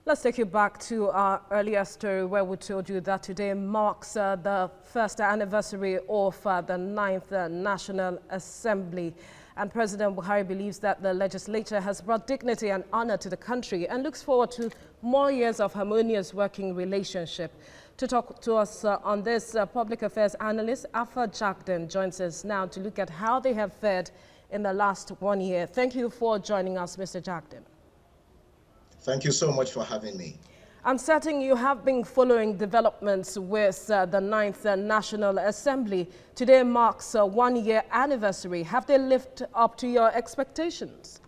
Let's take you back to our earlier story where we told you that today marks the first anniversary of the 9th National Assembly. And President Buhari believes that the legislature has brought dignity and honor to the country and looks forward to more years of harmonious working relationship. To talk to us on this, Public Affairs Analyst Jackden joins us now to look at how they have fared in the last 1 year. Thank you for joining us, Mr. Jackden. Thank you so much for having me. I'm certain you have been following developments with the 9th National Assembly. Today marks a 1-year anniversary. Have they lived up to your expectations?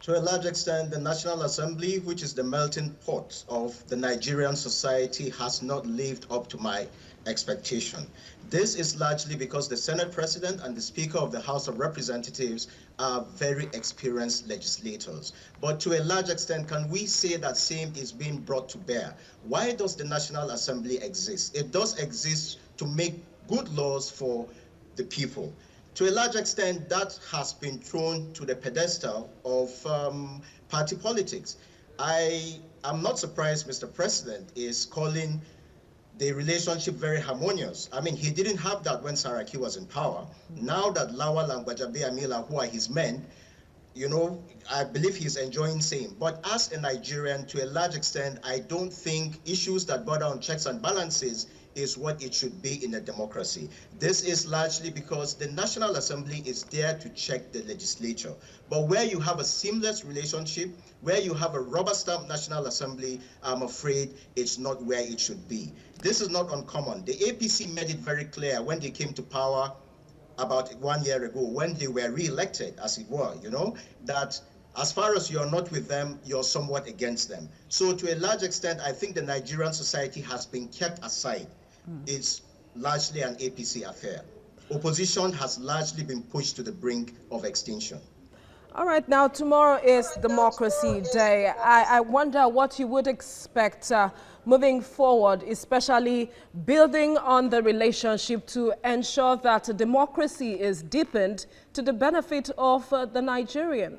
To a large extent, the National Assembly, which is the melting pot of the Nigerian society, has not lived up to my expectation. This is largely because the Senate President and the Speaker of the House of Representatives are very experienced legislators. But to a large extent, can we say that same is being brought to bear? Why does the National Assembly exist? It does exist to make good laws for the people. To a large extent, that has been thrown to the pedestal of party politics. I am not surprised Mr. President is calling the relationship very harmonious. I mean, he didn't have that when Saraki was in power. Now that Lawal and Gbajabe Amila, who are his men, you know, I believe he's enjoying same. But as a Nigerian, to a large extent, I don't think issues that border on checks and balances is what it should be in a democracy. This is largely because the National Assembly is there to check the legislature. But where you have a seamless relationship, where you have a rubber stamp National Assembly, I'm afraid it's not where it should be. This is not uncommon. The APC made it very clear when they came to power about 1 year ago, when they were re-elected, as it were, you know, that as far as you're not with them, you're somewhat against them. So to a large extent, I think the Nigerian society has been kept aside. It's largely an APC affair. Opposition has largely been pushed to the brink of extinction. All right, now tomorrow is Democracy Day. I wonder what you would expect moving forward, especially building on the relationship to ensure that democracy is deepened to the benefit of the Nigerian.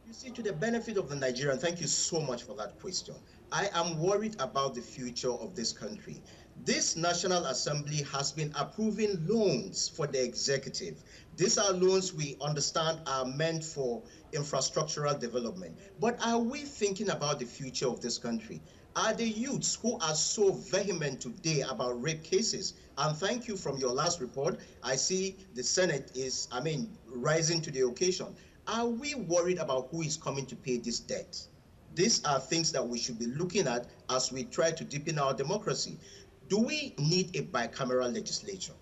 You see, to the benefit of the Nigerian, thank you so much for that question. I am worried about the future of this country. This National Assembly has been approving loans for the executive. These are loans we understand are meant for infrastructural development. But are we thinking about the future of this country? Are the youths who are so vehement today about rape cases, and thank you from your last report, I see the Senate is, rising to the occasion. Are we worried about who is coming to pay this debt? These are things that we should be looking at as we try to deepen our democracy. Do we need a bicameral legislature?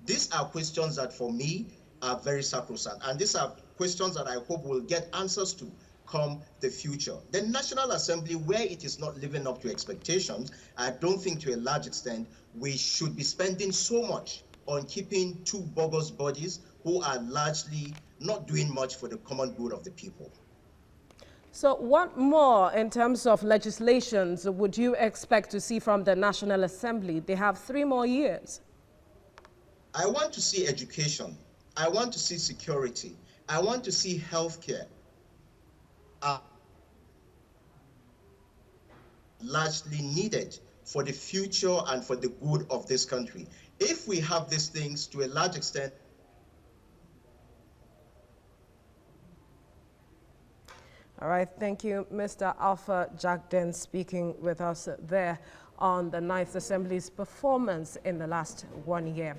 These are questions that for me are very sacrosanct, and these are questions that I hope we'll get answers to come the future. The National Assembly, where it is not living up to expectations, I don't think to a large extent we should be spending so much on keeping two bogus bodies who are largely not doing much for the common good of the people. So what more in terms of legislations would you expect to see from the National Assembly? They have 3 more years. I want to see education. I want to see security. I want to see healthcare. Largely needed for the future and for the good of this country. If we have these things to a large extent, all right, thank you, Mr. Jackden, speaking with us there on the 9th Assembly's performance in the last 1 year.